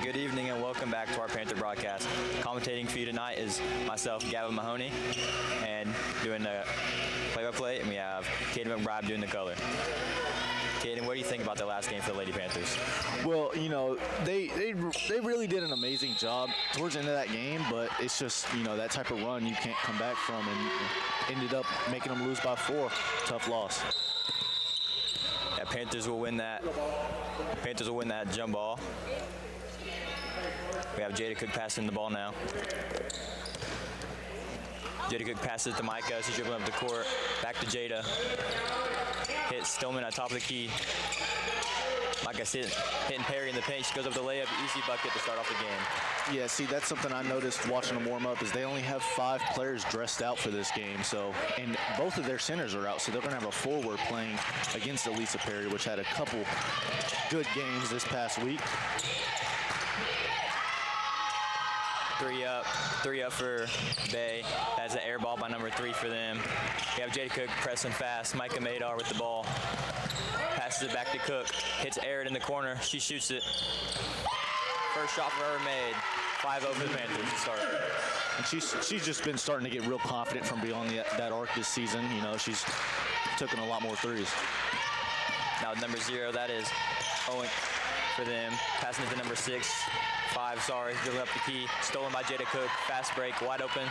Good evening and welcome back to our Panther broadcast. Commentating for you tonight is myself, Cabot Mahoney, and doing the play-by-play, and we have Caden McBride doing the color. Caden, what do you think about the last game for the Lady Panthers? Well, you know, they really did an amazing job towards the end of that game, but it's just, you know, that type of run you can't come back from, and ended up making them lose by 4. Tough loss. Yeah, Panthers will win that. Panthers will win that jump ball. We have Jada Cook passing the ball now. Jada Cook passes it to Micah. She's dribbling up the court. Back to Jada. Hits Stillman at top of the key. Micah's hitting Perry in the paint. She goes up the layup. Easy bucket to start off the game. Yeah, see, that's something I noticed watching them warm up is they only have 5 players dressed out for this game. So, and both of their centers are out, so they're going to have a forward playing against Elisa Perry, which had a couple good games this past week. 3 up for Bay. That's an air ball by number 3 for them. We have Jada Cook pressing fast. Micah Madar with the ball. Passes it back to Cook. Hits Arid in the corner. She shoots it. First shot for her made. 5-0 for the Panthers to start. And she's just been starting to get real confident from beyond that arc this season. You know, she's taken a lot more threes. Now number 0, that is Owen for them. Passing it to number 6. 5, dribbling up the key, stolen by Jada Cook, fast break, wide open.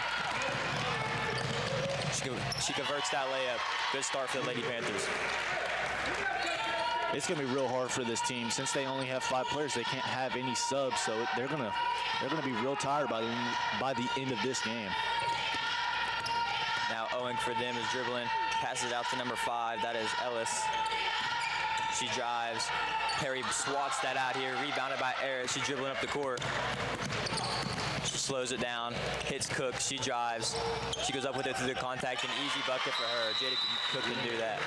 She converts that layup. Good start for the Lady Panthers. It's going to be real hard for this team. Since they only have 5 players, they can't have any subs, so they're going to be real tired by the end of this game. Now Owen for them is dribbling, passes out to number 5, that is Ellis. She drives. Perry swats that out here, rebounded by Eric. She's dribbling up the court. She slows it down, hits Cook. She drives. She goes up with it through the contact, an easy bucket for her. Jada Cook can do that.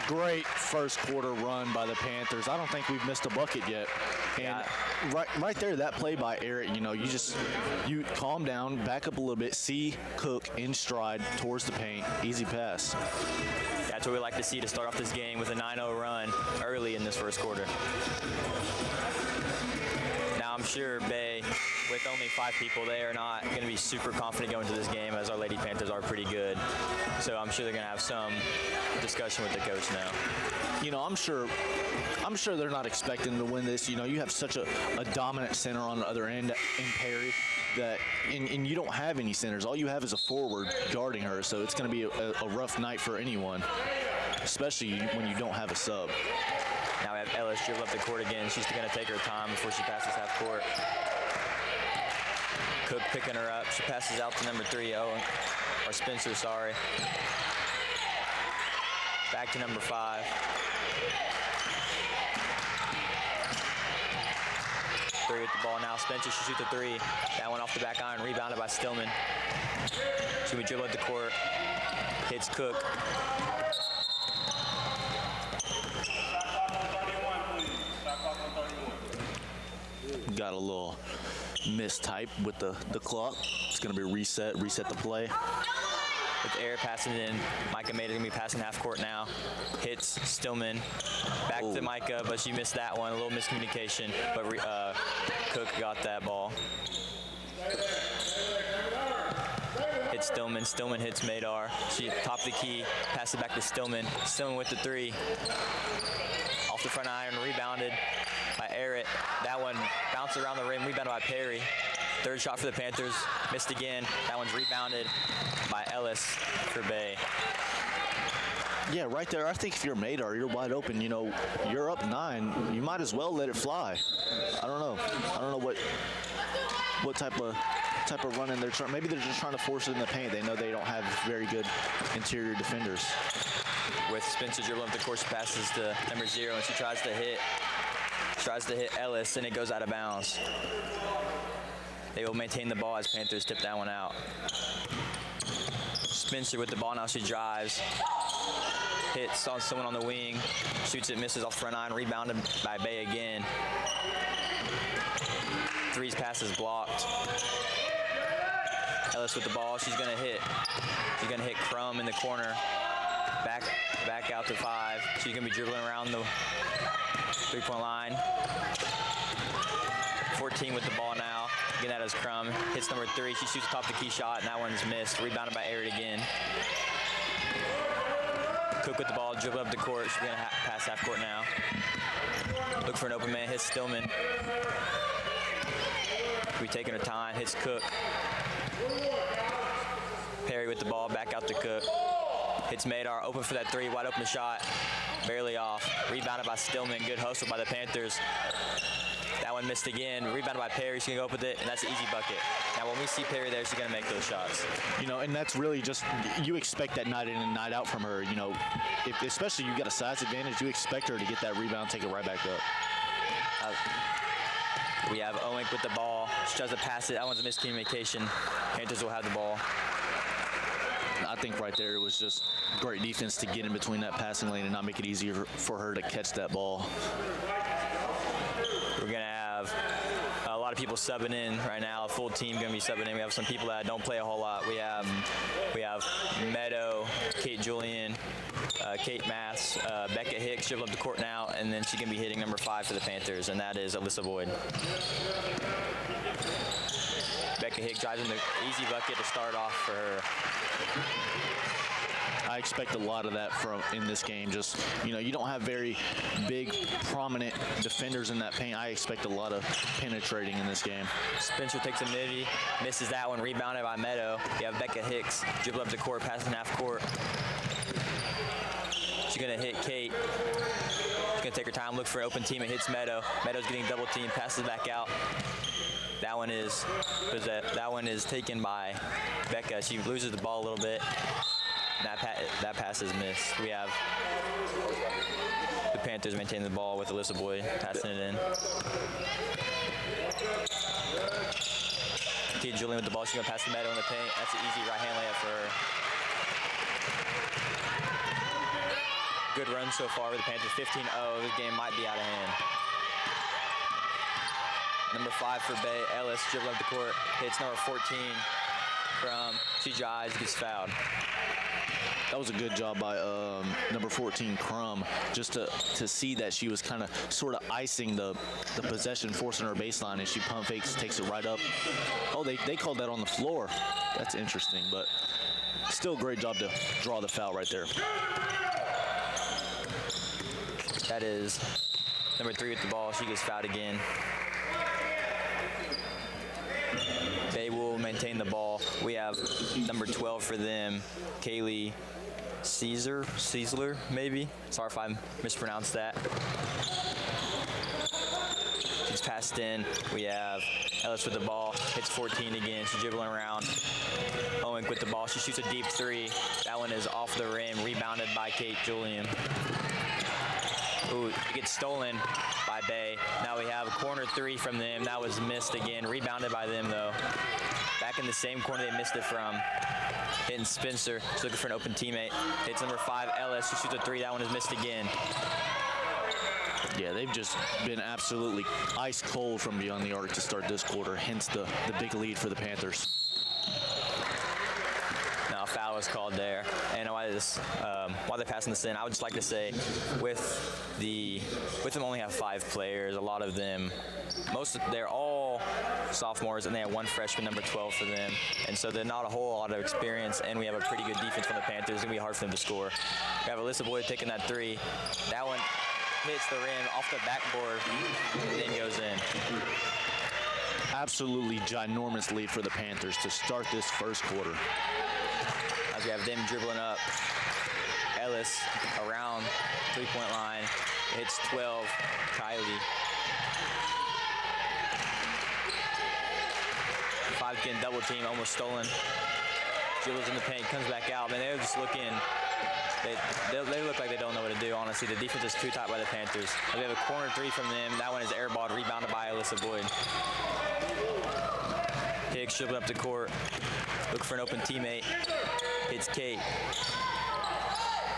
Great first quarter run by the Panthers. I don't think we've missed a bucket yet. And right there, that play by Eric, you know, you calm down, back up a little bit, see Cook in stride towards the paint, easy pass. That's what we like to see to start off this game with a 9-0 run early in this first quarter. Now I'm sure Bay, with only 5 people, they are not going to be super confident going into this game, as our Lady Panthers are pretty good. So I'm sure they're going to have some discussion with the coach now. You know, I'm sure they're not expecting to win this. You know, you have such a dominant center on the other end in Perry and you don't have any centers. All you have is a forward guarding her, so it's going to be a rough night for anyone, especially when you don't have a sub. Now we have Ellis dribble up the court again. She's going to take her time before she passes half court. Cook picking her up. She passes out to number 3, Spencer, sorry. Back to number 5. 3 with the ball now. Spencer should shoot the 3. That one off the back iron, rebounded by Stillman. She's going to dribble at the court. Hits Cook. Got a little mistype with the clock. It's going to be reset the play. With Air passing it in. Micah Mader going to be passing half court now. Hits Stillman. Back to Micah, but she missed that one. A little miscommunication, but Cook got that ball. Kate Stillman. Stillman hits Madar. She top of the key, passes it back to Stillman. Stillman with the 3. Off the front iron, rebounded by Arrett. That one bounced around the rim, rebounded by Perry. Third shot for the Panthers, missed again. That one's rebounded by Ellis for Bay. Yeah, right there. I think if you're Madar, you're wide open. You know, you're up 9. You might as well let it fly. I don't know. I don't know what type of running they're trying. Maybe they're just trying to force it in the paint. They know they don't have very good interior defenders. With Spencer dribbling up the course, passes to number 0, and she tries to hit Ellis, and it goes out of bounds. They will maintain the ball as Panthers tip that one out. Spencer with the ball now. She drives, hits on someone on the wing, shoots it, misses off front iron, rebounded by Bay again. 3's pass is blocked. Ellis with the ball. She's gonna hit. She's gonna hit Crum in the corner. Back out to 5. She's gonna be dribbling around the 3-point line. 14 with the ball now. Again, that is Crum. Hits number 3. She shoots a top of the key shot, and that one's missed. Rebounded by Arrett again. Cook with the ball, dribbling up the court. She's gonna pass half court now. Look for an open man. Hits Stillman. Be taking her time. Hits Cook. Perry with the ball. Back out to Cook. Hits Madar, open for that 3, wide open shot, barely off. Rebounded by Stillman, good hustle by the Panthers. That one missed again, rebounded by Perry, she's gonna go up with it, and that's an easy bucket. Now when we see Perry there, she's gonna make those shots. You know, and that's really just, you expect that night in and night out from her. You know, if especially you got a size advantage, you expect her to get that rebound, take it right back up. We have Owink with the ball, she tries to pass it, that one's a miscommunication. Panthers will have the ball. I think right there it was just great defense to get in between that passing lane and not make it easier for her to catch that ball. We're going to have a lot of people subbing in right now. A full team going to be subbing in. We have some people that don't play a whole lot. We have Meadow, Kate Julian, Kate Maths, Becca Hicks dribbling up the court now, and then she's going to be hitting number 5 for the Panthers, and that is Alyssa Boyd. Becca Hicks drives in the easy bucket to start off for her. I expect a lot of that in this game. Just, you know, you don't have very big, prominent defenders in that paint. I expect a lot of penetrating in this game. Spencer takes a midi, misses that one, rebounded by Meadow. You have Becca Hicks dribble up the court, passing half court. She's gonna hit Kate. She's gonna take her time, look for an open team, and hits Meadow. Meadow's getting double teamed, passes back out. That one is taken by Becca. She loses the ball a little bit. That pass is missed. We have the Panthers maintaining the ball with Alyssa Boyd passing it in. Kate Julian with the ball. She's gonna pass the Meadow in the paint. That's an easy right-hand layup for her. Good run so far with the Panthers. 15-0. This game might be out of hand. Number 5 for Bay, Ellis, dribbling up the court, hits number 14 from, she drives, gets fouled. That was a good job by number 14, Crum, just to see that she was kind of sort of icing the possession, forcing her baseline, and she pump fakes, takes it right up. Oh, they called that on the floor. That's interesting, but still great job to draw the foul right there. That is number 3 with the ball. She gets fouled again. They will maintain the ball. We have number 12 for them, Kaylee Caesar, maybe. Sorry if I mispronounced that. She's passed in. We have Ellis with the ball, hits 14 again. She's dribbling around. Owink with the ball. She shoots a deep 3. That one is off the rim, rebounded by Kate Julian. Ooh, it gets stolen by Bay. Now we have a corner 3 from them. That was missed again. Rebounded by them, though. Back in the same corner they missed it from. Hitting Spencer. She's looking for an open teammate. Hits number 5, Ellis. She shoots a 3. That one is missed again. Yeah, they've just been absolutely ice cold from beyond the arc to start this quarter, hence the big lead for the Panthers. Now foul was called there, and why they're passing this in. I would just like to say, with them only have 5 players. A lot of them, they're all sophomores, and they have 1 freshman, number 12 for them, and so they're not a whole lot of experience. And we have a pretty good defense from the Panthers. It's gonna be hard for them to score. We have Alyssa Boyd taking that 3. That one hits the rim off the backboard, and then goes in. Absolutely ginormous lead for the Panthers to start this first quarter. As we have them dribbling up. Ellis around 3-point line. Hits 12. Kylie. 5 getting double team, almost stolen. Dribbles in the paint, comes back out. Man, they're just looking. They look like they don't know what to do, honestly. The defense is too tight by the Panthers. We have a corner 3 from them. That one is airballed, rebounded by Alyssa Boyd. Higgs dribbling up the court. Look for an open teammate. Hits Kate.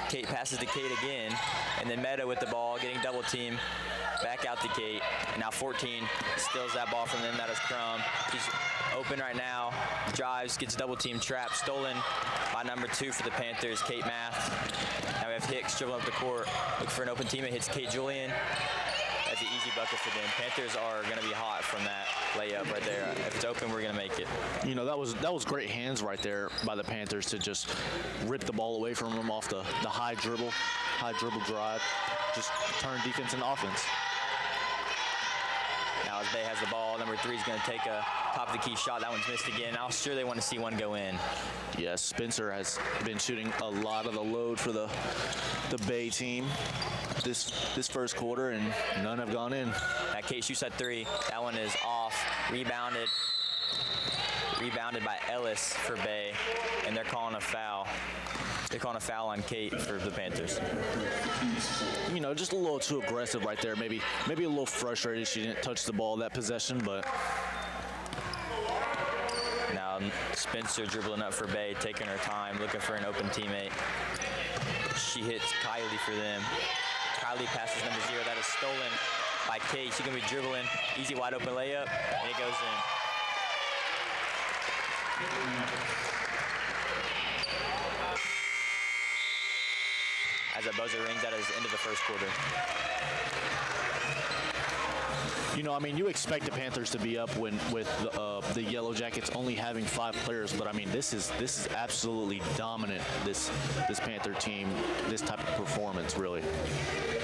Kate passes to Kate again. And then Meta with the ball, getting double team. Back out to Kate. And now 14 steals that ball from them. That is Crum. She's open right now. Drives, gets double team, trapped, stolen by number 2 for the Panthers, Kate Math. Now we have Hicks dribbling up the court. Look for an open teammate, hits Kate Julian. That's an easy bucket for them. Panthers are going to be hot from that layup right there. If it's open, we're going to make it. You know, that was great hands right there by the Panthers to just rip the ball away from them off the high dribble drive. Just turn defense into offense. Now as Bay has the ball, number 3 is going to take a top of the key shot. That one's missed again. I'm sure they want to see one go in. Yes, Spencer has been shooting a lot of the load for the Bay team this first quarter, and none have gone in. That Kate shoots at 3. That one is off. Rebounded by Ellis for Bay, and they're calling a foul. They're calling a foul on Kate for the Panthers. You know, just a little too aggressive right there. Maybe a little frustrated she didn't touch the ball that possession, but now Spencer dribbling up for Bay, taking her time, looking for an open teammate. She hits Kylie for them. Kylie passes number 0. That is stolen by Kate. She's going to be dribbling. Easy wide open layup, and it goes in. As a buzzer rings, that is the end of the first quarter. You know, I mean, you expect the Panthers to be up with the Yellow Jackets only having 5 players, but I mean, this is absolutely dominant. This Panther team, this type of performance, really.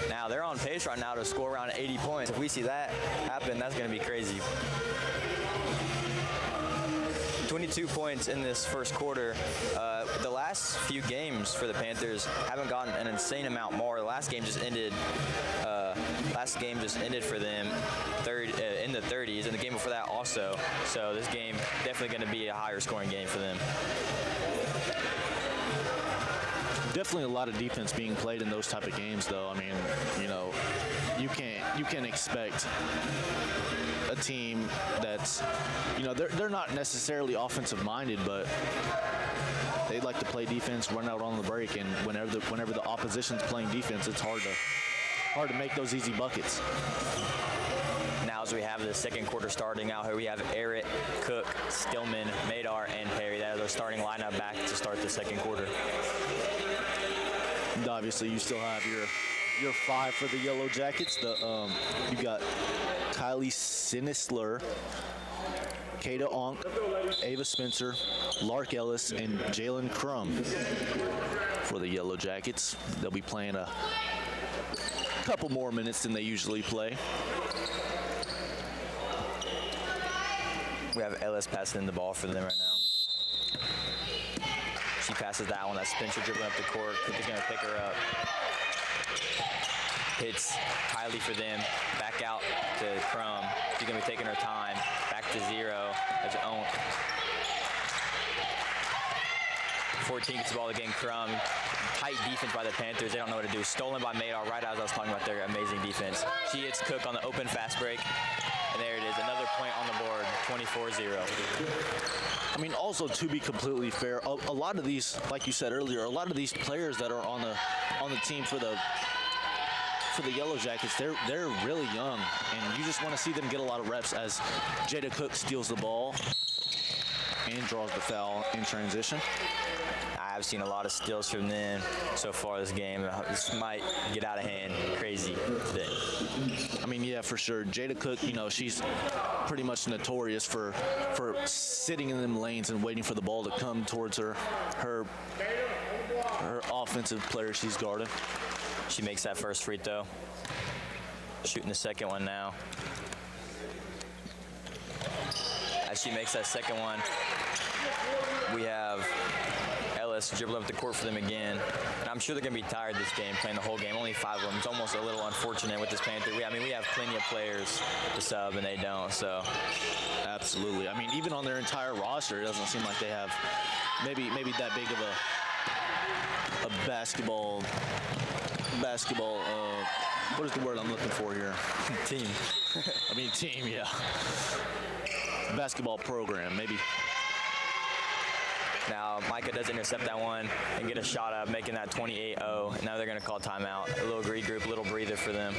Now they're on pace right now to score around 80 points. If we see that happen, that's going to be crazy. 22 points in this first quarter. The last few games for the Panthers haven't gotten an insane amount more. The last game just ended. For them in the 30s, and the game before that also. So this game definitely going to be a higher scoring game for them. Definitely a lot of defense being played in those type of games, though. I mean, you know, you can't expect a team that's, you know, they're not necessarily offensive minded, but they like to play defense, run out on the break, and whenever the opposition's playing defense, it's hard to make those easy buckets. Now as we have the second quarter starting out here, we have Eric, Cook, Stillman, Madar, and Perry. That is our starting lineup back to start the second quarter. And obviously, you still have your 5 for the Yellow Jackets. You got Kylie Sinisler, Kata Onk, Ava Spencer, Lark Ellis, and Jalen Crum for the Yellow Jackets. They'll be playing a couple more minutes than they usually play. We have Ellis passing the ball for them right now. She passes that one. That's Spencer dribbling up the court. Cook is going to pick her up. Hits Kylie for them. Back out to Crum. She's going to be taking her time. Back to 0. There's Owen. 14 gets the ball again. Crum. Tight defense by the Panthers. They don't know what to do. Stolen by Madar right as I was talking about their amazing defense. She hits Cook on the open fast break. And there it is. Another point on the board. 24-0. I mean, also to be completely fair, a lot of these, like you said earlier, a lot of these players that are on the team for the Yellow Jackets, they're really young, and you just want to see them get a lot of reps as Jada Cook steals the ball and draws the foul in transition. I've seen a lot of steals from them so far this game. This might get out of hand crazy today. I mean, yeah, for sure. Jada Cook, you know, she's pretty much notorious for sitting in them lanes and waiting for the ball to come towards her offensive player she's guarding. She makes that first free throw. Shooting the second one now. As she makes that second one, we have Ellis dribbling up the court for them again. And I'm sure they're going to be tired this game, playing the whole game. Only 5 of them. It's almost a little unfortunate with this Panther. I mean, we have plenty of players to sub, and they don't, so. Absolutely. I mean, even on their entire roster, it doesn't seem like they have maybe that big of a basketball, what is the word I'm looking for here? Team. I mean, team, yeah. Basketball program, maybe. Now, Micah does intercept that one and get a shot up, making that 28-0. Now they're going to call timeout. A little regroup, a little breather for them.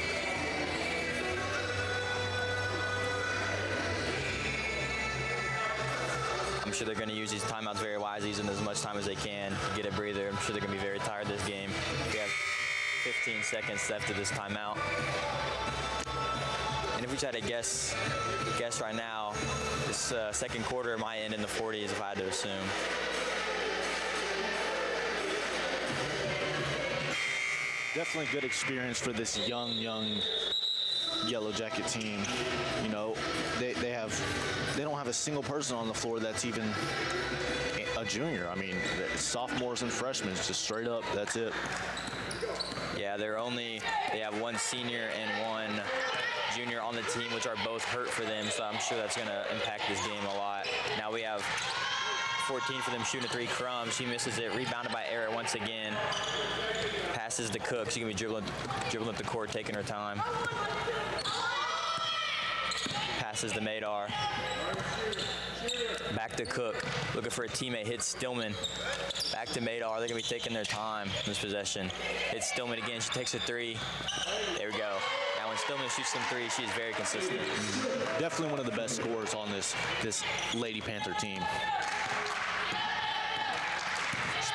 I'm sure they're going to use these timeouts very wisely, using as much time as they can to get a breather. I'm sure they're going to be very tired this game. We have 15 seconds left of this timeout. And if we try to guess right now, this second quarter might end in the 40s if I had to assume. Definitely good experience for this young Yellow Jacket team. You know, they don't have a single person on the floor that's even a junior. I mean, sophomores and freshmen, just straight up, that's it. Yeah, they have one senior and one junior on the team, which are both hurt for them, so I'm sure that's going to impact this game a lot. Now we have 14 for them shooting a 3. Crum, she misses it, rebounded by Eric once again. Passes to Cook. She's going to be dribbling up the court, taking her time. Passes to Madar. Back to Cook, looking for a teammate, hits Stillman. Back to Madar, they're going to be taking their time in this possession. Hits Stillman again, she takes a 3. There we go. Now when Stillman shoots some 3s, she's very consistent. Definitely one of the best scorers on this Lady Panther team.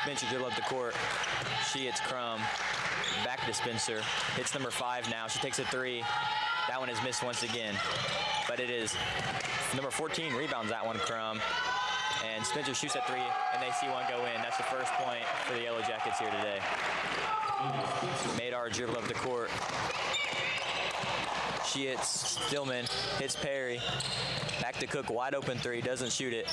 Spencer dribble up the court. She hits Crum. Back to Spencer. Hits number 5 now. She takes a 3. That one is missed once again. But it is number 14 rebounds that one, Crum. And Spencer shoots at 3, and they see one go in. That's the first point for the Yellow Jackets here today. Madar dribble up the court. She hits Stillman, hits Perry. Back to Cook, wide open 3, doesn't shoot it.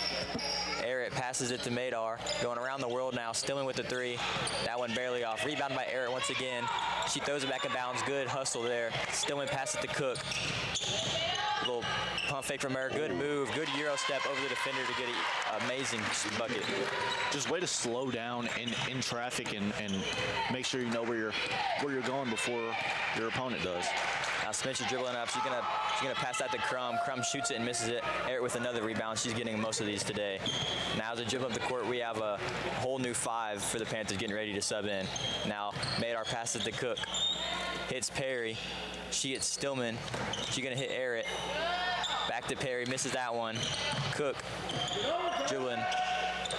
Eric passes it to Madar. Going around the world now, Stillman with the 3. That one barely off. Rebound by Eric once again. She throws it back in bounds. Good hustle there. Stillman passes it to Cook. Little pump fake from her. Good move. Good Euro step over the defender to get an amazing bucket. Just way to slow down in traffic and make sure you know where you're going before your opponent does. Now Spencer dribbling up. She's gonna pass that to Crum. Crum shoots it and misses it. Eric with another rebound. She's getting most of these today. Now as a dribble up the court, we have a whole new 5 for the Panthers getting ready to sub in. Now Madar passes to Cook. Hits Perry. She hits Stillman. She's gonna hit Eric. Back to Perry, misses that one. Cook dribbling,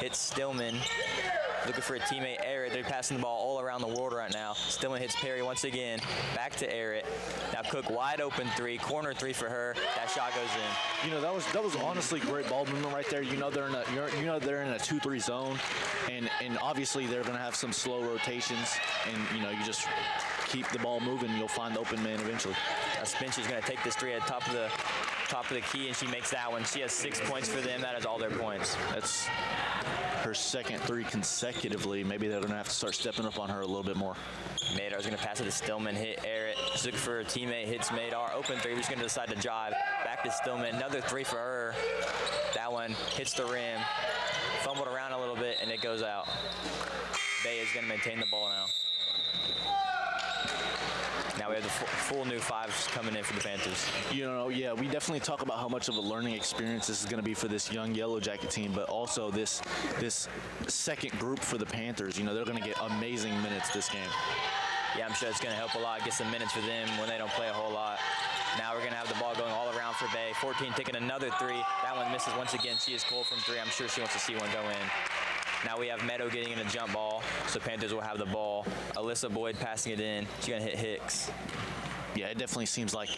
hits Stillman. Looking for a teammate, Eric. They're passing the ball all around the world right now. Stillman hits Perry once again. Back to Eric. Now Cook wide open 3, corner 3 for her. That shot goes in. You know, that was honestly great ball movement right there. You know they're in a 2-3 zone, and obviously they're gonna have some slow rotations, and you know you just keep the ball moving, you'll find the open man eventually. Now Spencer's gonna take this 3 at top of the key, and she makes that one. She has 6 points for them. That is all their points. That's her second 3 consecutively. Maybe they're gonna have to start stepping up on her a little bit more. Madar's gonna pass it to Stillman, hit Eric. She's looking for a teammate, hits Madar. Open 3, she's gonna decide to drive. Back to Stillman, another 3 for her. That one hits the rim. Fumbled around a little bit, and it goes out. Bay is gonna maintain the ball now. Now we have the full new 5s coming in for the Panthers. You know, yeah, we definitely talk about how much of a learning experience this is going to be for this young Yellow Jacket team, but also this second group for the Panthers. You know, they're going to get amazing minutes this game. Yeah, I'm sure it's going to help a lot, get some minutes for them when they don't play a whole lot. Now we're going to have the ball going all around for Bay. 14 taking another 3. That one misses once again. She is cold from 3. I'm sure she wants to see one go in. Now we have Meadow getting in a jump ball, so Panthers will have the ball. Alyssa Boyd passing it in. She's going to hit Hicks. Yeah, it definitely seems like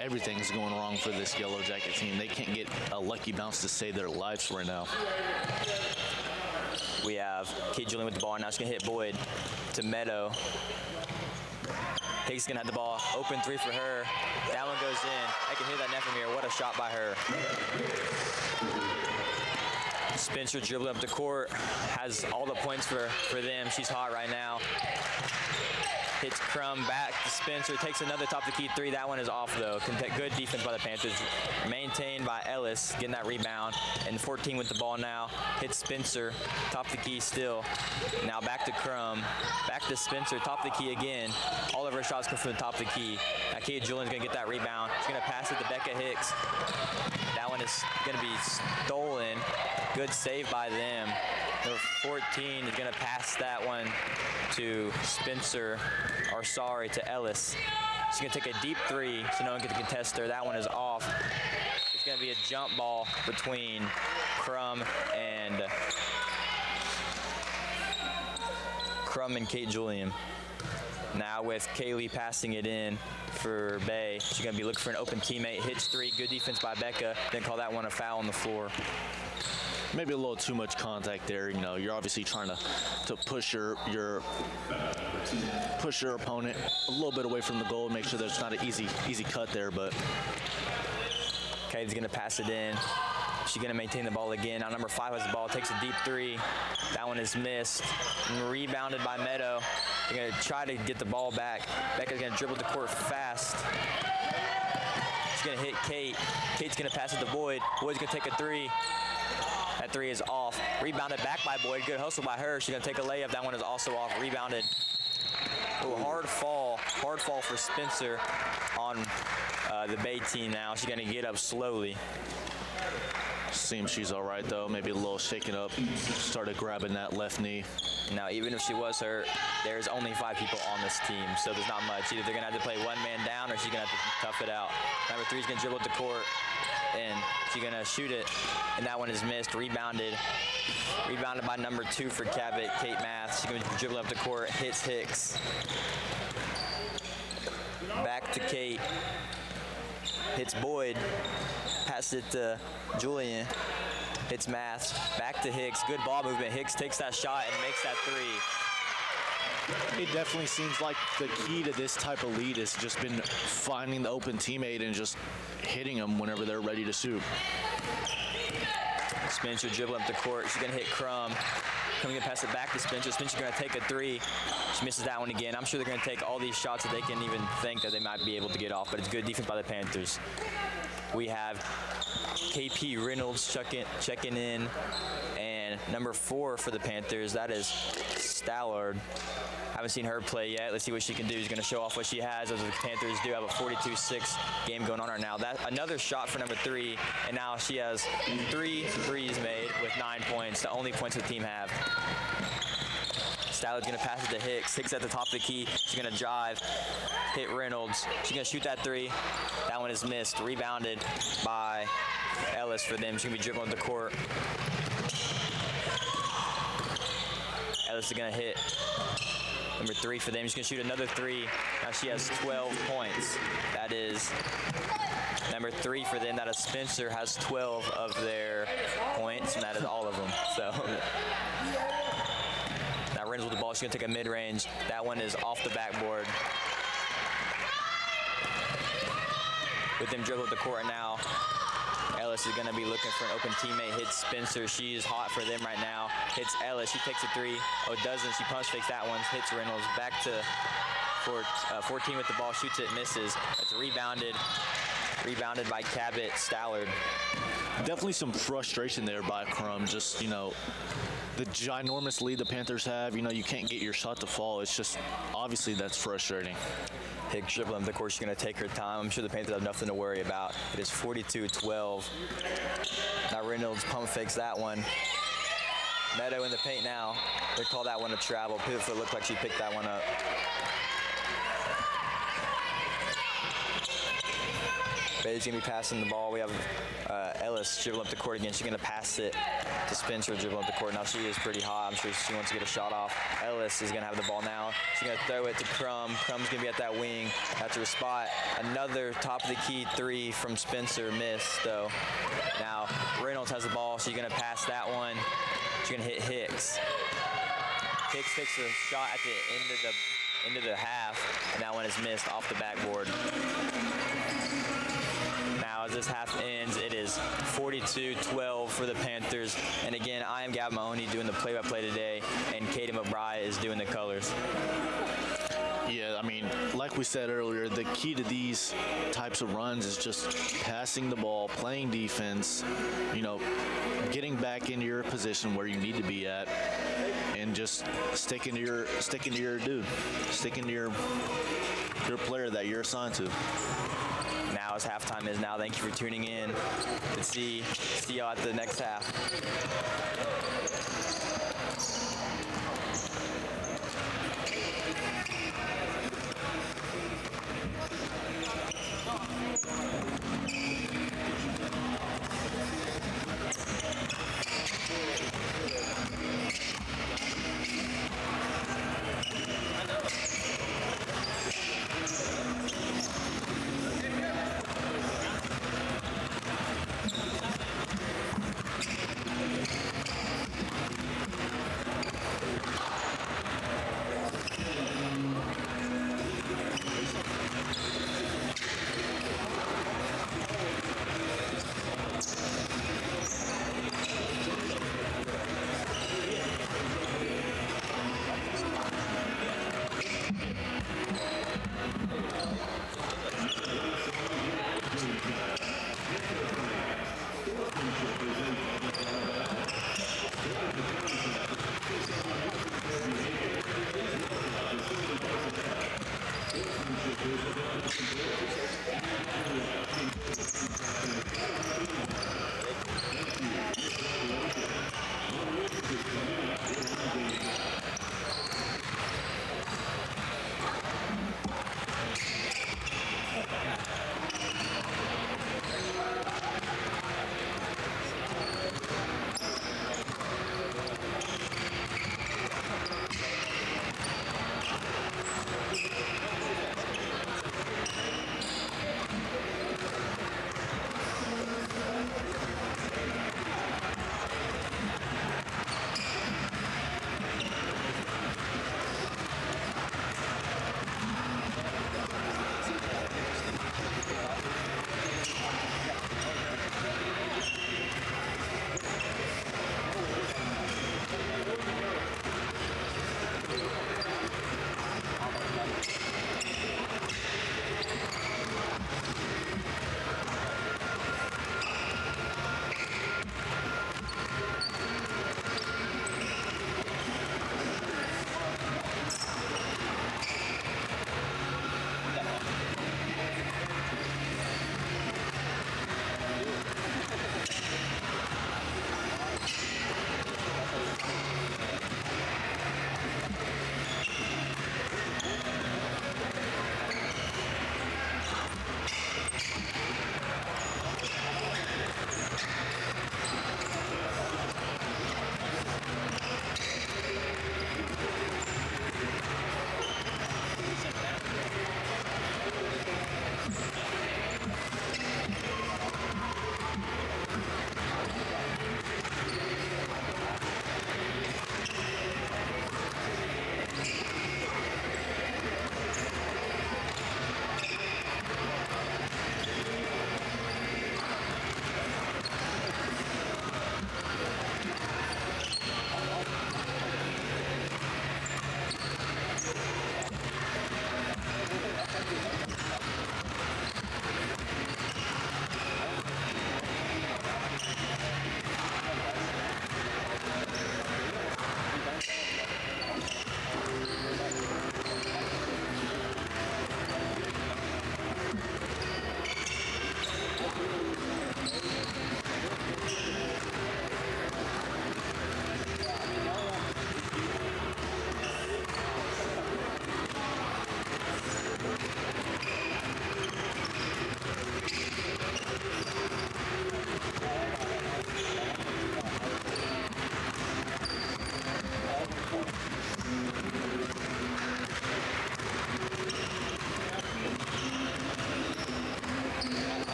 everything's going wrong for this Yellow Jacket team. They can't get a lucky bounce to save their lives right now. We have Kate Julian with the ball. Now she's going to hit Boyd to Meadow. Hicks going to have the ball. Open three for her. That one goes in. I can hear that net from here. What a shot by her. Spencer dribbling up the court. Has all the points for them. She's hot right now. Hits Crum back to Spencer. Takes another top of the key three. That one is off though. Good defense by the Panthers. Maintained by Ellis. Getting that rebound. And 14 with the ball now. Hits Spencer. Top of the key still. Now back to Crum. Back to Spencer. Top of the key again. All of her shots come from the top of the key. Now Kate Julian's going to get that rebound. She's going to pass it to Becca Hicks. That one is going to be stolen. Good save by them. Number 14 is going to pass that one to Spencer, or sorry, to Ellis. She's going to take a deep three so no one can contest her. That one is off. It's going to be a jump ball between Crum and Kate Julian. Now with Kaylee passing it in for Bay. She's going to be looking for an open teammate. Hits three. Good defense by Becca. Then call that one a foul on the floor. Maybe a little too much contact there. You know, you're obviously trying to push your opponent a little bit away from the goal, make sure there's not an easy cut there. But Kate's gonna pass it in. She's gonna maintain the ball again. Now number 5 has the ball, takes a deep three. That one is missed. Rebounded by Meadow. They're gonna try to get the ball back. Becca's gonna dribble the court fast. She's gonna hit Kate. Kate's gonna pass it to Boyd. Boyd's gonna take a three. That three is off. Rebounded back by Boyd. Good hustle by her. She's going to take a layup. That one is also off. Rebounded. Ooh, hard fall for Spencer on the Bay team now. She's going to get up slowly. Seems she's all right, though. Maybe a little shaken up. Started grabbing that left knee. Now, even if she was hurt, there's only 5 people on this team, so there's not much. Either they're going to have to play one man down or she's going to have to tough it out. Number 3 is going to dribble at the court, and she's going to shoot it, and that one is missed. Rebounded by number 2 for Cabot, Kate Math. She's going to dribble up the court, hits Hicks. Back to Kate. Hits Boyd. Pass it to Julian. Hits Math. Back to Hicks. Good ball movement. Hicks takes that shot and makes that three. It definitely seems like the key to this type of lead has just been finding the open teammate and just hitting them whenever they're ready to shoot. Spencer dribbling up the court. She's going to hit Crum. Coming to pass it back to Spencer. Spencer's going to take a three. She misses that one again. I'm sure they're going to take all these shots that they can even think that they might be able to get off, but it's good defense by the Panthers. We have KP Reynolds checking in, and number 4 for the Panthers, that is Stallard. Haven't seen her play yet. Let's see what she can do. She's going to show off what she has, as the Panthers do have a 42-6 game going on right now. That another shot for number 3, and now she has 3 threes made with 9 points, the only points the team have. Stallard's going to pass it to Hicks. Hicks at the top of the key. She's going to drive, hit Reynolds. She's going to shoot that three. That one is missed. Rebounded by Ellis for them. She's going to be dribbling the court. Ellis is going to hit number 3 for them. She's going to shoot another three. Now she has 12 points. That is number 3 for them. That is Spencer has 12 of their points, and that is all of them. So now Reynolds with the ball. She's going to take a mid-range. That one is off the backboard. With them dribbling the court now, Ellis is going to be looking for an open teammate. Hits Spencer. She is hot for them right now. Hits Ellis. She takes a three. Oh, doesn't. She pump fakes that one. Hits Reynolds. Back to 14 with the ball. Shoots it. Misses. It's rebounded. Rebounded by Cabot. Stallard. Definitely some frustration there by Crum. Just, you know, the ginormous lead the Panthers have. You know, you can't get your shot to fall. It's just, obviously, that's frustrating. Hicks dribbling. Of course, she's going to take her time. I'm sure the Panthers have nothing to worry about. It is 42-12. Now Reynolds pump fakes that one. Meadow in the paint now. They call that one a travel. Pivot foot looked like she picked that one up. Bailey's going to be passing the ball. We have Ellis dribbling up the court again. She's going to pass it to Spencer, dribbling up the court. Now she is pretty hot. I'm sure she wants to get a shot off. Ellis is going to have the ball now. She's going to throw it to Crum. Crum's going to be at that wing. That's her spot. Another top of the key three from Spencer, missed though. Now Reynolds has the ball. She's going to pass that one. She's going to hit Hicks. Hicks takes a shot at the end of the half, and that one is missed off the backboard. Now as this half ends, it is 42-12 for the Panthers. And again, I am Gab Mahoney doing the play-by-play today, and Katie McBride is doing the colors. Yeah, I mean, like we said earlier, the key to these types of runs is just passing the ball, playing defense, you know, getting back into your position where you need to be at, and just sticking to your dude, sticking to your player that you're assigned to. Now as halftime is now. Thank you for tuning in. Let's see y'all at the next half.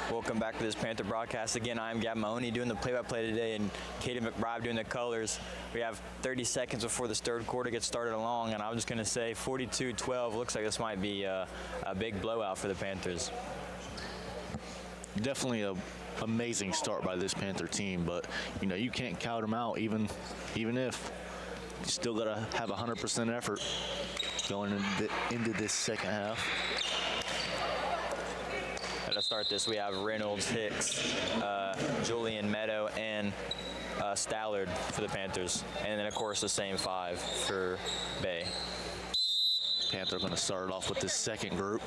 Welcome back to this Panther broadcast. Again, I'm Gab Mahoney doing the play-by-play today, and Katie McBride doing the colors. We have 30 seconds before this third quarter gets started along, and I'm just going to say 42-12. Looks like this might be a big blowout for the Panthers. Definitely a amazing start by this Panther team, but you know you can't count them out even if still got to have 100% effort going into this second half. To start this, we have Reynolds, Hicks, Julian, Meadow, and Stallard for the Panthers. And then, of course, the same 5 for Bay. Panther going to start off with this second group.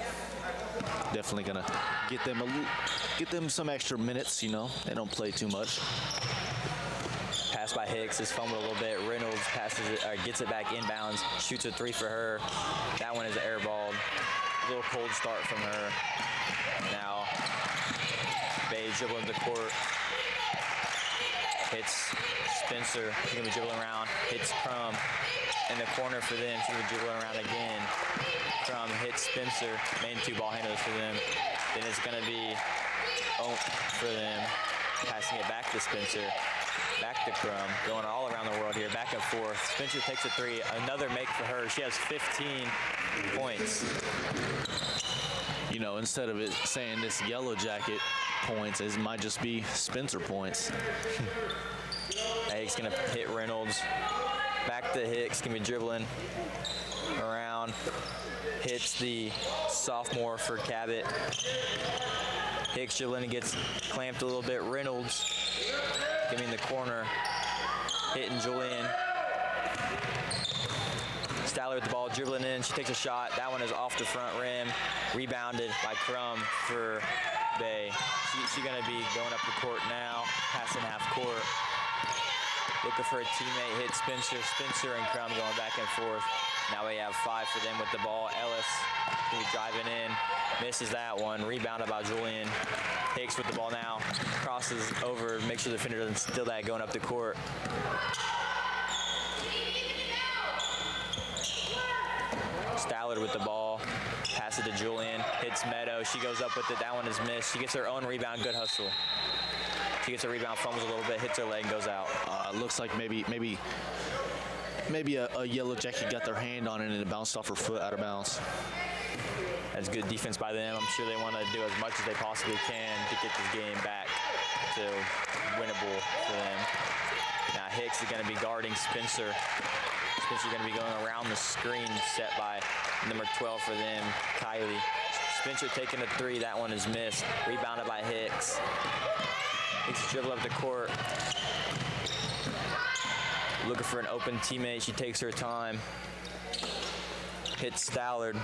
Definitely going to get them some extra minutes, you know. They don't play too much. Pass by Hicks is fumbled a little bit. Reynolds passes it, gets it back inbounds, shoots a 3 for her. That one is airballed. A little cold start from her. Now, Bay dribbling the court. Hits Spencer. She's going to be dribbling around. Hits Crum in the corner for them. She's going to be dribbling around again. Crum hits Spencer. Main 2 ball handlers for them. Then it's going to be Oak for them. Passing it back to Spencer. Back to Crum. Going all around the world here. Back and forth. Spencer takes a 3. Another make for her. She has 15 points. You know, instead of it saying this Yellow Jacket points, it might just be Spencer points. Hicks gonna hit Reynolds. Back to Hicks, gonna be dribbling around. Hits the sophomore for Cabot. Hicks dribbling and gets clamped a little bit. Reynolds gonna be in the corner, hitting Julian. Stallard with the ball, dribbling in. She takes a shot. That one is off the front rim. Rebounded by Crum for Bay. She's going to be going up the court now, passing half court. Looking for a teammate, hit Spencer. Spencer and Crum going back and forth. Now we have 5 for them with the ball. Ellis going to be driving in. Misses that one. Rebounded by Julian. Hicks with the ball now. Crosses over. Make sure the defender doesn't steal that going up the court. Stallard with the ball, pass it to Julian, hits Meadow, she goes up with it, that one is missed. She gets her own rebound, good hustle. She gets a rebound, fumbles a little bit, hits her leg and goes out. Looks like maybe a Yellow Jacket got their hand on it and it bounced off her foot out of bounds. That's good defense by them. I'm sure they want to do as much as they possibly can to get this game back to winnable for them. Now Hicks is going to be guarding Spencer. Spencer's going to be going around the screen set by number 12 for them, Kylie. Spencer taking a 3. That one is missed. Rebounded by Hicks. Hicks dribble up the court. Looking for an open teammate. She takes her time. Hits Stallard.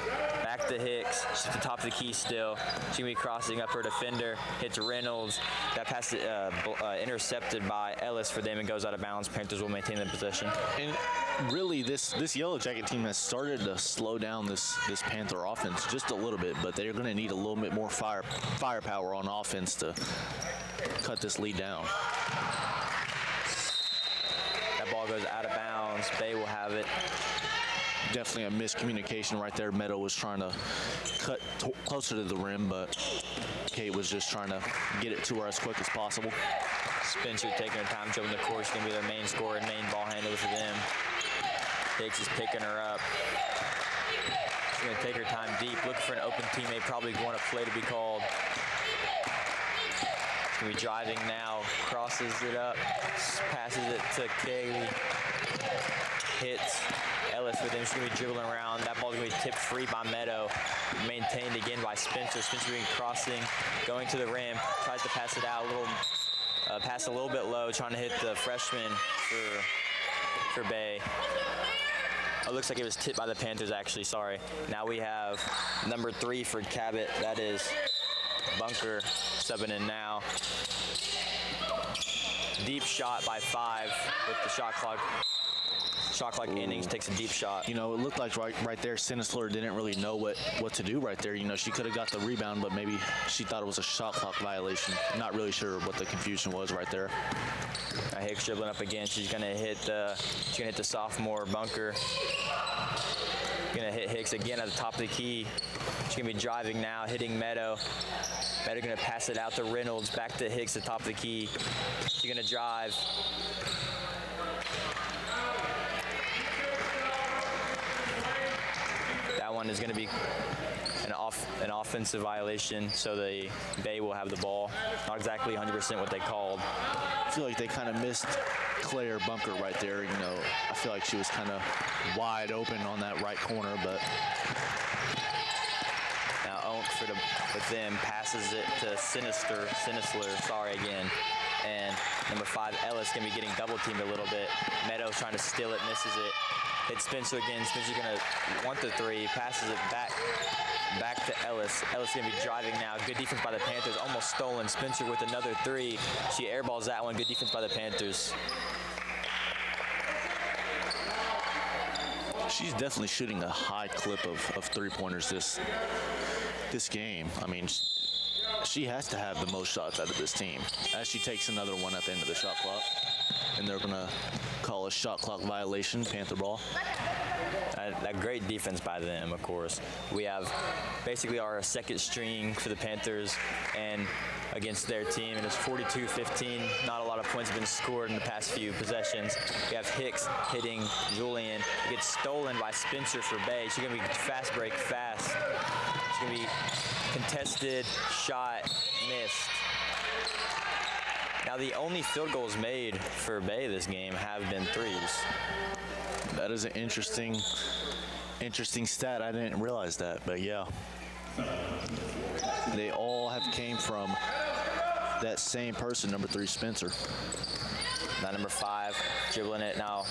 Back to Hicks. She's at the top of the key still. She's going to be crossing up her defender. Hits Reynolds. That pass intercepted by Ellis for them and goes out of bounds. Panthers will maintain the possession. And really, this Yellow Jacket team has started to slow down this Panther offense just a little bit, but they're going to need a little bit more firepower on offense to cut this lead down. That ball goes out of bounds. Bay will have it. Definitely a miscommunication right there. Meadow was trying to cut closer to the rim, but Kate was just trying to get it to her as quick as possible. Spencer taking her time dribbling the court. She's going to be their main scorer and main ball handler for them. Hicks is picking her up. She's going to take her time deep, looking for an open teammate, probably want a play to be called. She's going to be driving now, crosses it up, passes it to Kaylee. Hits Ellis with him. She's going to be dribbling around. That ball's going to be tipped free by Meadow. Maintained again by Spencer. Spencer being crossing, going to the rim. Tries to pass it out pass a little bit low, trying to hit the freshman for Bay. It looks like it was tipped by the Panthers, actually. Sorry. Now we have number 3 for Cabot. That is Bunker subbing in now. Deep shot by 5 with the shot clock. Shot clock innings, takes a deep shot. You know, it looked like right there, Sinisler didn't really know what to do right there. You know, she could have got the rebound, but maybe she thought it was a shot clock violation. Not really sure what the confusion was right there. Hicks dribbling up again. She's gonna hit the sophomore Bunker. Gonna hit Hicks again at the top of the key. She's gonna be driving now, hitting Meadow. Meadow gonna pass it out to Reynolds, back to Hicks at the top of the key. She's gonna drive. That one is going to be an offensive violation, so the Bay will have the ball. Not exactly 100% what they called. I feel like they kind of missed Claire Bunker right there. You know, I feel like she was kind of wide open on that right corner, but now Oak with them passes it to Sinistler, sorry again. And number 5, Ellis, going to be getting double teamed a little bit. Meadows trying to steal it, misses it. Hits Spencer again. Spencer's going to want the 3, passes it back to Ellis. Ellis going to be driving now. Good defense by the Panthers, almost stolen. Spencer with another 3. She airballs that one. Good defense by the Panthers. She's definitely shooting a high clip of three-pointers this game. I mean, she has to have the most shots out of this team, as she takes another one at the end of the shot clock. And they're going to call a shot clock violation, Panther ball. That great defense by them, of course. We have basically our second string for the Panthers and against their team, and it's 42-15. Not a lot of points have been scored in the past few possessions. We have Hicks hitting Julian. It gets stolen by Spencer for Bay. She's going to be fast break, fast. She's going to be contested, shot, missed. Now the only field goals made for Bay this game have been 3s. That is an interesting stat. I didn't realize that, but yeah. They all have came from that same person, number 3, Spencer. Now number 5, dribbling it now.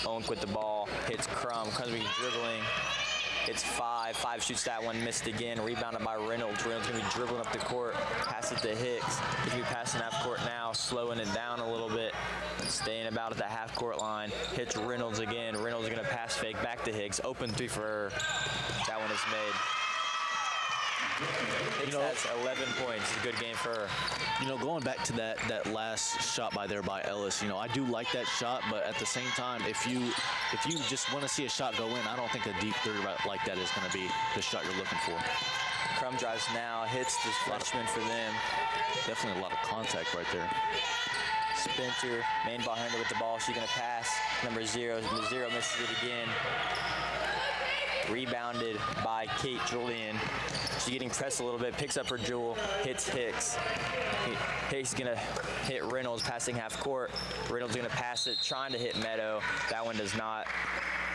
Owen with the ball, hits Crum, Crumb's dribbling. It's 5. 5 shoots that one, missed again. Rebounded by Reynolds. Reynolds gonna be dribbling up the court. Pass it to Hicks. He's gonna be passing half court now, slowing it down a little bit. Staying about at the half court line. Hits Reynolds again. Reynolds gonna pass fake back to Hicks. Open 3 for her. That one is made. Hicks has 11 points. It's a good game for her. You know, going back to that last shot by Ellis, you know, I do like that shot, but at the same time, if you just want to see a shot go in, I don't think a deep 3 like that is going to be the shot you're looking for. Crum drives now, hits this freshman for them. Definitely a lot of contact right there. Spencer, main ball handler with the ball. She's going to pass. Number 0. Number 0 misses it again. Rebounded by Kate Julian. She's getting pressed a little bit, picks up her jewel, hits Hicks. Hicks is gonna hit Reynolds, passing half court. Reynolds gonna pass it, trying to hit Meadow. That one does not.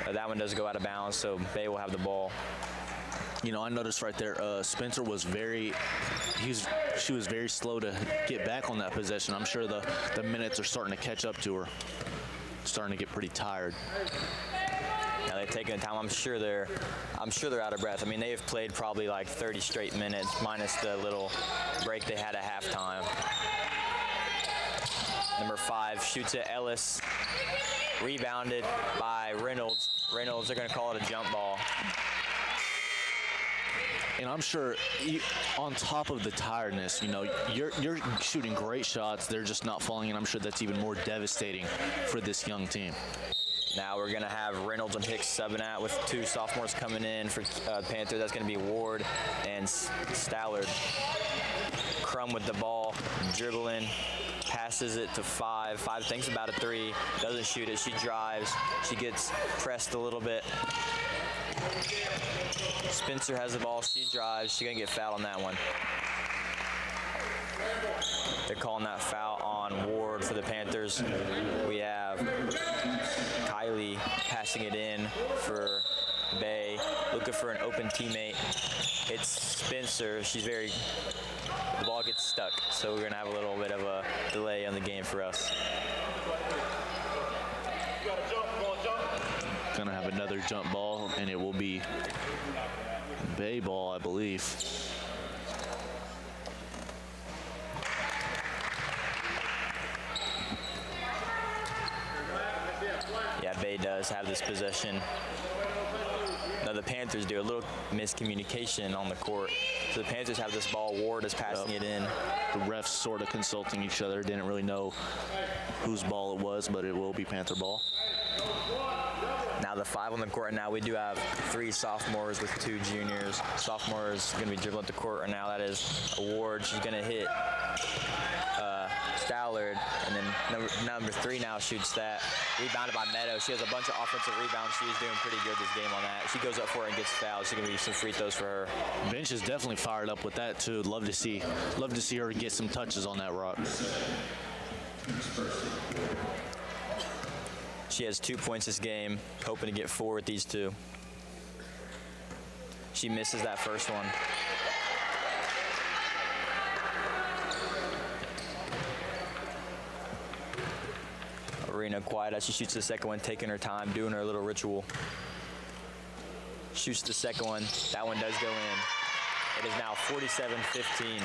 That one does go out of bounds, so Bay will have the ball. You know, I noticed right there, Spencer was she was very slow to get back on that possession. I'm sure the minutes are starting to catch up to her. Starting to get pretty tired. Now they're taking the time. I'm sure they're out of breath. I mean, they have played probably like 30 straight minutes, minus the little break they had at halftime. Number 5 shoots at Ellis. Rebounded by Reynolds. Reynolds, they're going to call it a jump ball. And I'm sure, on top of the tiredness, you know, you're shooting great shots. They're just not falling, and I'm sure that's even more devastating for this young team. Now we're going to have Reynolds and Hicks subbing out with 2 sophomores coming in for Panther. That's going to be Ward and Stallard. Crum with the ball, dribbling, passes it to 5. 5 thinks about a 3, doesn't shoot it. She drives. She gets pressed a little bit. Spencer has the ball. She drives. She's going to get fouled on that one. They're calling that foul on Ward for the Panthers. We have Kylie passing it in for Bay, looking for an open teammate. It's Spencer. The ball gets stuck, so we're gonna have a little bit of a delay on the game for us. Gonna have another jump ball, and it will be Bay ball, I believe. Yeah, Bay does have this possession. Now the Panthers do. A little miscommunication on the court. So the Panthers have this ball. Ward is passing it in. The refs sort of consulting each other. Didn't really know whose ball it was, but it will be Panther ball. Now the 5 on the court. Now we do have 3 sophomores with 2 juniors. Sophomore is going to be dribbling up the court right now. That is Ward. She's going to hit Stallard, and then number 3 now shoots that. Rebounded by Meadow. She has a bunch of offensive rebounds. She is doing pretty good this game on that. She goes up for it and gets fouled. She's going to be some free throws for her. Bench is definitely fired up with that too. Love to see her get some touches on that rock. She has 2 points this game, hoping to get 4 with these two. She misses that first one. Arena quiet as she shoots the second one, taking her time, doing her little ritual. Shoots the second one. That one does go in. It is now 47-15.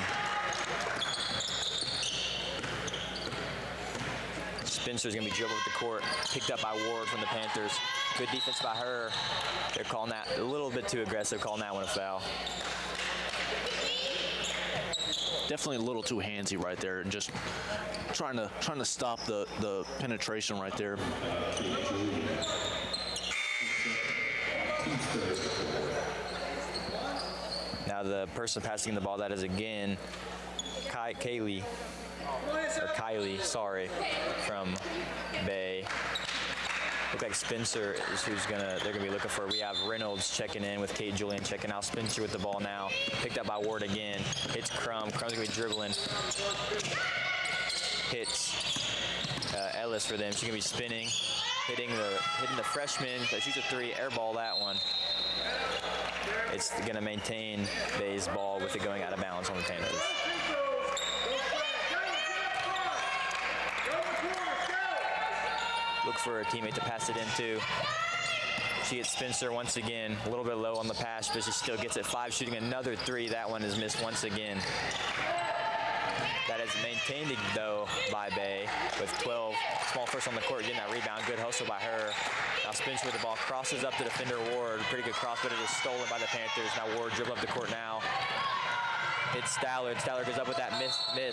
Spencer's gonna be dribbled up the court, picked up by Ward from the Panthers. Good defense by her. They're calling that a little bit too aggressive, calling that one a foul. Definitely a little too handsy right there, and just trying to stop the penetration right there. Now the person passing the ball, that is again Kylie, sorry, from Bay. Look like Spencer is they're gonna be looking for. We have Reynolds checking in with Kate Julian checking out. Spencer with the ball now. Picked up by Ward again. Hits Crumb's gonna be dribbling. Hits Ellis for them. She's gonna be spinning, hitting the freshman. That shoots a 3, airball that one. It's gonna maintain Bay's ball with it going out of bounds on the Panthers. Look for a teammate to pass it into. She gets Spencer once again, a little bit low on the pass, but she still gets it 5, shooting another 3. That one is missed once again. That is maintained, though, by Bay with 12. Small first on the court, getting that rebound. Good hustle by her. Now Spencer with the ball, crosses up to defender Ward. Pretty good cross, but it is stolen by the Panthers. Now Ward dribbling up the court now. It's Stallard. Stallard goes up with that missed. They're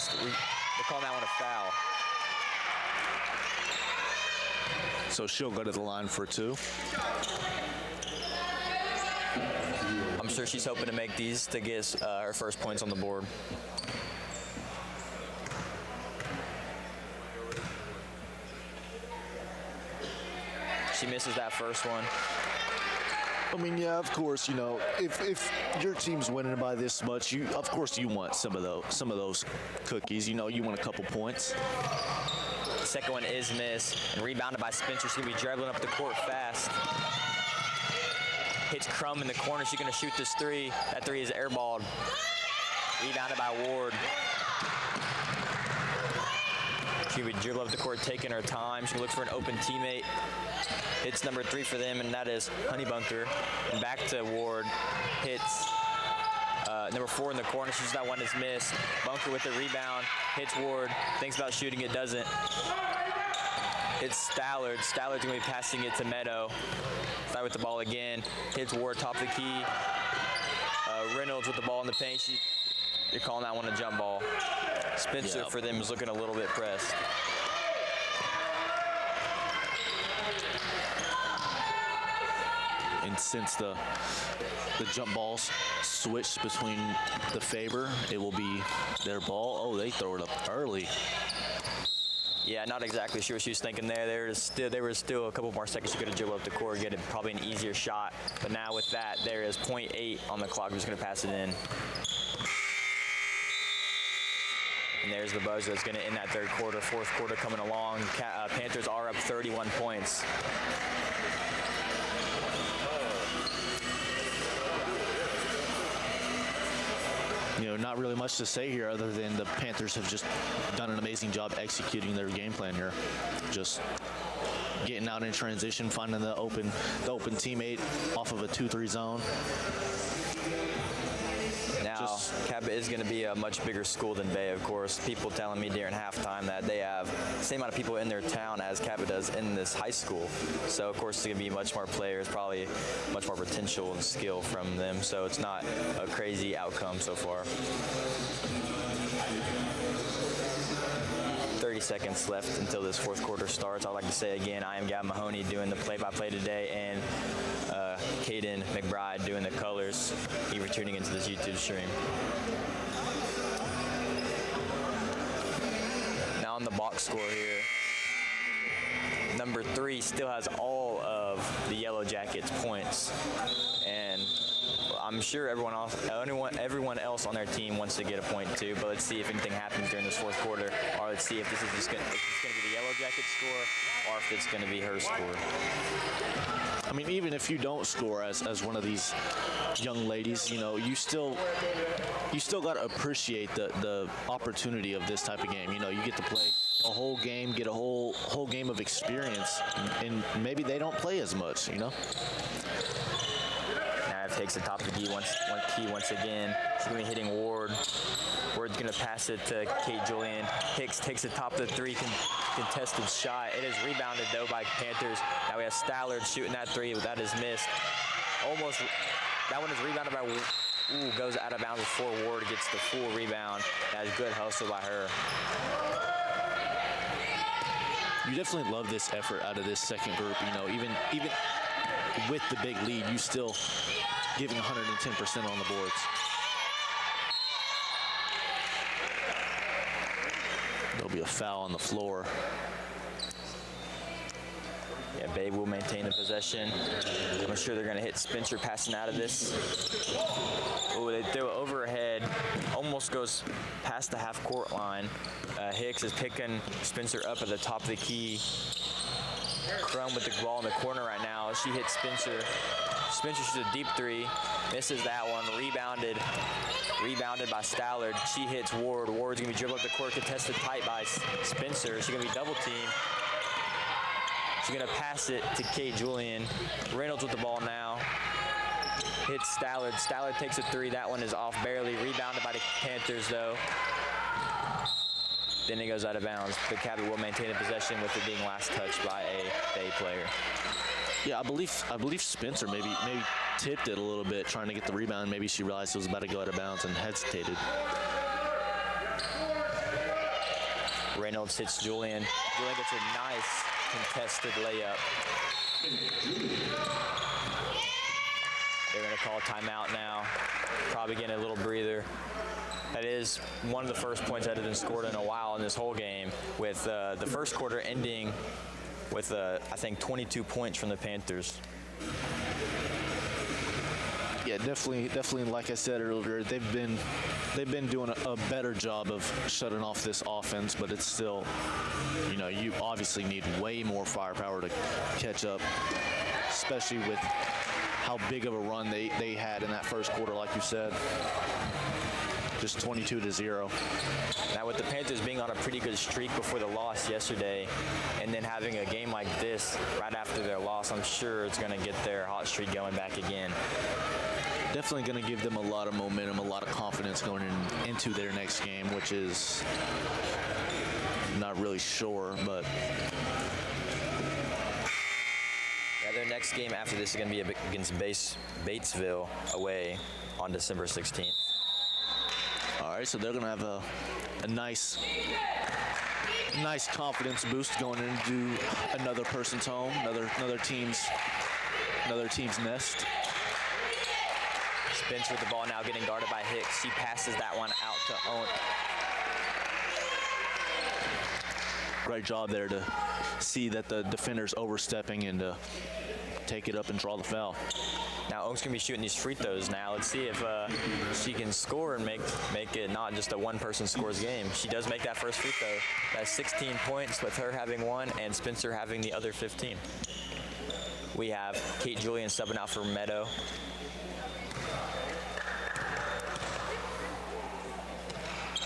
calling that one a foul. So she'll go to the line for 2. I'm sure she's hoping to make these to get her first points on the board. She misses that first one. I mean, yeah, of course, you know, if your team's winning by this much, of course you want some of those cookies. You know, you want a couple points. The second one is missed and rebounded by Spencer. She's gonna be dribbling up the court fast. Hits Crumb in the corner. She's gonna shoot this 3. That 3 is airballed. Rebounded by Ward. She's gonna be dribbling up the court, taking her time. She looks for an open teammate. Hits number 3 for them, and that is Honeybunker. And back to Ward. Hits number 4 in the corner. She's that one is missed. Bunker with the rebound. Hits Ward. Thinks about shooting it, doesn't. It's Stallard. Stallard's gonna be passing it to Meadow. Stallard with the ball again. Hits Ward top of the key. Reynolds with the ball in the paint. You're calling that one a jump ball. Spencer for them is looking a little bit pressed. And since the jump balls switched between the Faber, it will be their ball. Oh, they throw it up early. Yeah, not exactly sure what she was thinking there. There was still a couple more seconds she could have dribbled up the court, get probably an easier shot. But now with that, there is 0.8 on the clock. We're just going to pass it in. And there's the buzzer that's going to end that third quarter. Fourth quarter coming along. Panthers are up 31 points. You know, not really much to say here other than the Panthers have just done an amazing job executing their game plan here. Just getting out in transition, finding the open teammate off of a 2-3 zone. Now, Cabot is going to be a much bigger school than Bay, of course. People telling me during halftime that they have the same amount of people in their town as Cabot does in this high school. So, of course, it's going to be much more players, probably much more potential and skill from them. So it's not a crazy outcome so far. 30 seconds left until this fourth quarter starts. I'd like to say again, I am Gavin Mahoney doing the play-by-play today, and Caden McBride doing the colors. He returning into this YouTube stream. Now on the box score here, number 3 still has all of the Yellow Jackets points, and I'm sure everyone else on their team wants to get a point too, but let's see if anything happens during this fourth quarter, or let's see if this is just going to be the Yellow Jackets score, or if it's going to be her score. I mean, even if you don't score as one of these young ladies, you know, you still got to appreciate the opportunity of this type of game. You know, you get to play a whole game, get a whole game of experience, and maybe they don't play as much, you know. Nav takes the top of the key once again. She's going to be hitting Ward. Ward's going to pass it to Kate Julian. Hicks takes the top of the three contested shot. It is rebounded, though, by Panthers. Now we have Stallard shooting that three, but that is missed. Almost. That one is rebounded by goes out of bounds before Ward gets the full rebound. That is good hustle by her. You definitely love this effort out of this second group. You know, even with the big lead, you still giving 110% on the boards. There'll be a foul on the floor. Yeah, Babe will maintain the possession. I'm sure they're going to hit Spencer passing out of this. Oh, they throw it overhead. Almost goes past the half-court line. Hicks is picking Spencer up at the top of the key. Crum with the ball in the corner right now. She hits Spencer. Spencer shoots a deep three. Misses that one. Rebounded by Stallard. She hits Ward. Ward's going to be dribbled up the court, contested tight by Spencer. She's going to be double-teamed. She's going to pass it to Kate Julian. Reynolds with the ball now. Hits Stallard. Stallard takes a three. That one is off barely. Rebounded by the Panthers, though. Then it goes out of bounds. But Cabot will maintain the possession with it being last touched by a Bay player. Yeah, I believe Spencer maybe tipped it a little bit trying to get the rebound. Maybe she realized it was about to go out of bounds and hesitated. Reynolds hits Julian. Julian gets a nice contested layup. They're going to call timeout now. Probably getting a little breather. That is one of the first points that has been scored in a while in this whole game, with the first quarter ending with, I think, 22 points from the Panthers. Yeah, definitely. Like I said earlier, they've been doing a better job of shutting off this offense, but it's still, you know, you obviously need way more firepower to catch up, especially with how big of a run they had in that first quarter, like you said. Just 22-0. Now, with the Panthers being on a pretty good streak before the loss yesterday, and then having a game like this right after their loss, I'm sure it's going to get their hot streak going back again. Definitely going to give them a lot of momentum, a lot of confidence going into their next game, which is not really sure, but yeah, their next game after this is going to be against Batesville away on December 16th. All right, so they're going to have a nice confidence boost going into another person's home, another team's nest. Spencer with the ball now, getting guarded by Hicks. She passes that one out to Owen. Great job there to see that the defender's overstepping and to take it up and draw the foul. Now Oak's gonna be shooting these free throws now. Let's see if she can score and make it not just a one-person scores game. She does make that first free throw. That's 16 points with her having one and Spencer having the other 15. We have Kate Julian subbing out for Meadow.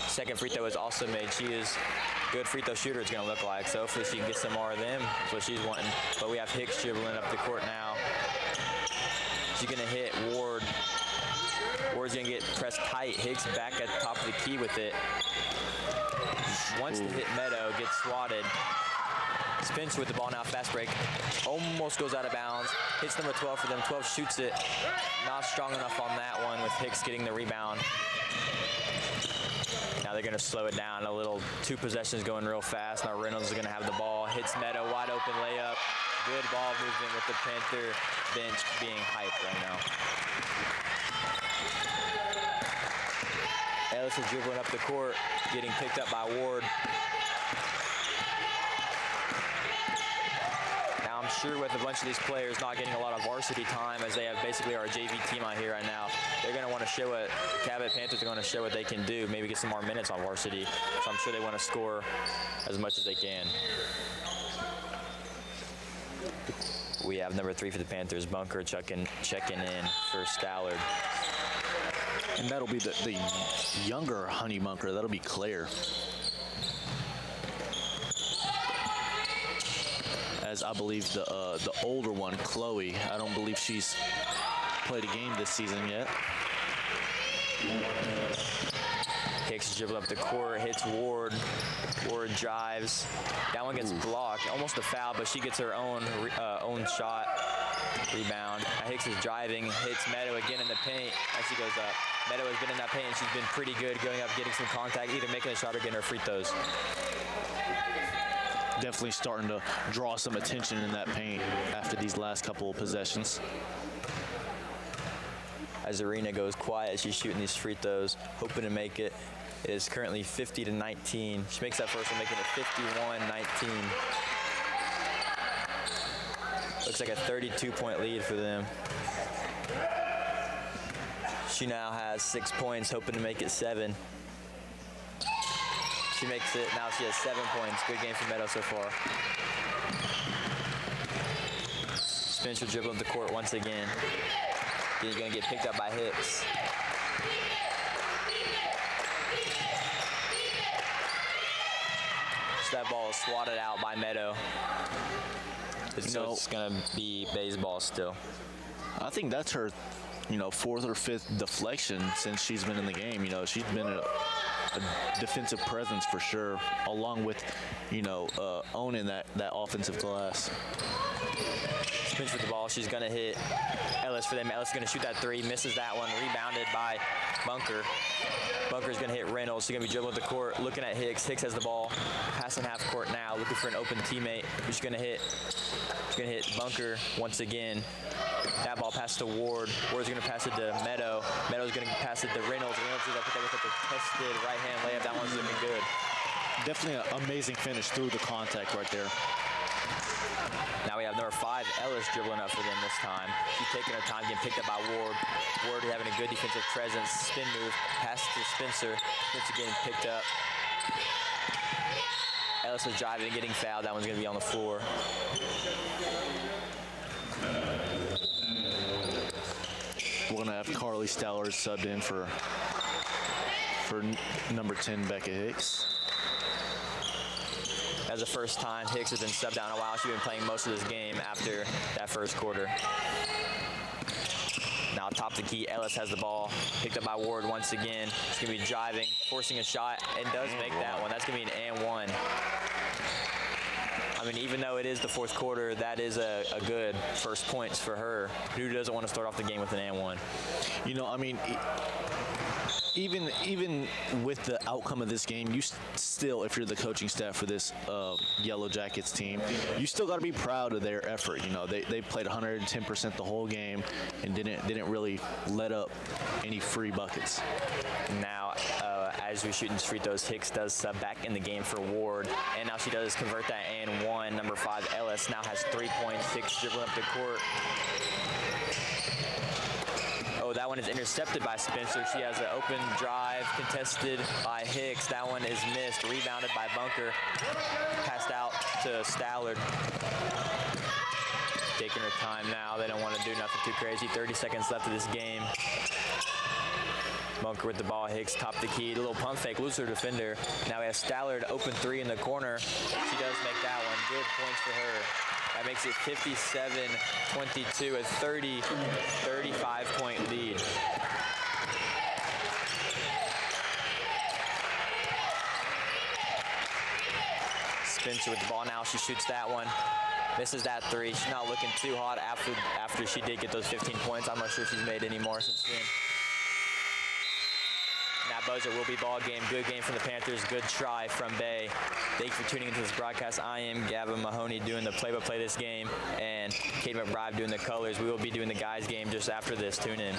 Second free throw is also made. She is a good free throw shooter, it's going to look like. So hopefully she can get some more of them. That's what she's wanting. But we have Hicks dribbling up the court now. She's going to hit Ward. Ward's going to get pressed tight. Hicks back at the top of the key with it. Wants to hit Meadow, gets swatted. Spencer with the ball now, fast break. Almost goes out of bounds. Hits number 12 for them. 12 shoots it. Not strong enough on that one with Hicks getting the rebound. Now they're going to slow it down a little. 2 possessions going real fast. Now Reynolds is going to have the ball. Hits Meadow, wide open layup. Good ball movement with the Panther bench being hyped right now. Ellis is dribbling up the court, getting picked up by Ward. Now I'm sure with a bunch of these players not getting a lot of varsity time, as they have basically our JV team out here right now, they're going to want to show what Cabot Panthers are going to show what they can do, maybe get some more minutes on varsity. So I'm sure they want to score as much as they can. We have number 3 for the Panthers, Bunker, checking in for Stallard. And that'll be the younger Honey Bunker. That'll be Claire. As I believe the older one, Chloe, I don't believe she's played a game this season yet. Hicks dribble up the court, hits Ward. Ward drives. That one gets blocked, almost a foul, but she gets her own shot. Rebound. Hicks is driving, hits Meadow again in the paint as she goes up. Meadow has been in that paint and she's been pretty good going up, getting some contact, either making a shot or getting her free throws. Definitely starting to draw some attention in that paint after these last couple of possessions. As Arena goes quiet, she's shooting these free throws, hoping to make it. It is currently 50-19. She makes that first one, making it 51-19. Looks like a 32-point lead for them. She now has 6 points, hoping to make it 7. She makes it, now she has 7 points. Good game for Meadow so far. Spencer dribbling the court once again. He's gonna get picked up by Hicks. So that ball is swatted out by Meadow. So it's gonna be baseball still. I think that's her, 4th or 5th deflection since she's been in the game. She's been a defensive presence for sure, along with, owning that offensive glass. Spins with the ball. She's going to hit Ellis for them. Ellis is going to shoot that 3. Misses that one. Rebounded by Bunker. Bunker's going to hit Reynolds. She's going to be dribbling the court, looking at Hicks. Hicks has the ball. Passing half court now, looking for an open teammate. Who's going to hit? She's going to hit Bunker once again. That ball passed to Ward. Ward's going to pass it to Meadow. Meadow's going to pass it to Reynolds. Reynolds is up with a contested right-hand layup. That one's looking good. Definitely an amazing finish through the contact right there. Now we have number 5, Ellis, dribbling up for them this time. She's taking her time, getting picked up by Ward. Ward having a good defensive presence. Spin move, pass to Spencer. Spencer getting picked up. Ellis was driving and getting fouled. That one's going to be on the floor. We're going to have Carly Stallard subbed in for number 10, Becca Hicks. That's the first time Hicks has been subbed out in a while. She's been playing most of this game after that first quarter. Now top the key, Ellis has the ball. Picked up by Ward once again. She's going to be driving, forcing a shot, and does make that one. That's going to be an and 1. I mean, even though it is the 4th quarter, that is a good first points for her. Who doesn't want to start off the game with an and 1? Even with the outcome of this game, you still, if you're the coaching staff for this Yellow Jackets team, you still got to be proud of their effort. They played 110% the whole game and didn't really let up any free buckets. Now, as we shoot these free throws, Hicks does sub back in the game for Ward, and now she does convert that and 1. Number 5, Ellis, now has 3 points. Hicks dribbling up the court. Oh, that one is intercepted by Spencer. She has an open drive contested by Hicks. That one is missed, rebounded by Bunker. Passed out to Stallard. Taking her time now. They don't want to do nothing too crazy. 30 seconds left of this game. Bunker with the ball. Hicks top the key. A little pump fake, loses her defender. Now we have Stallard open 3 in the corner. She does make that one. Good points for her. That makes it 57-22, a 35-point lead. Spencer with the ball now. She shoots that one. Misses that 3. She's not looking too hot after she did get those 15 points. I'm not sure if she's made any more since then. That buzzer will be ball game. Good game from the Panthers. Good try from Bay. Thank you for tuning into this broadcast. I am Gavin Mahoney doing the play-by-play this game, and Kate McBride doing the colors. We will be doing the guys game just after this. Tune in.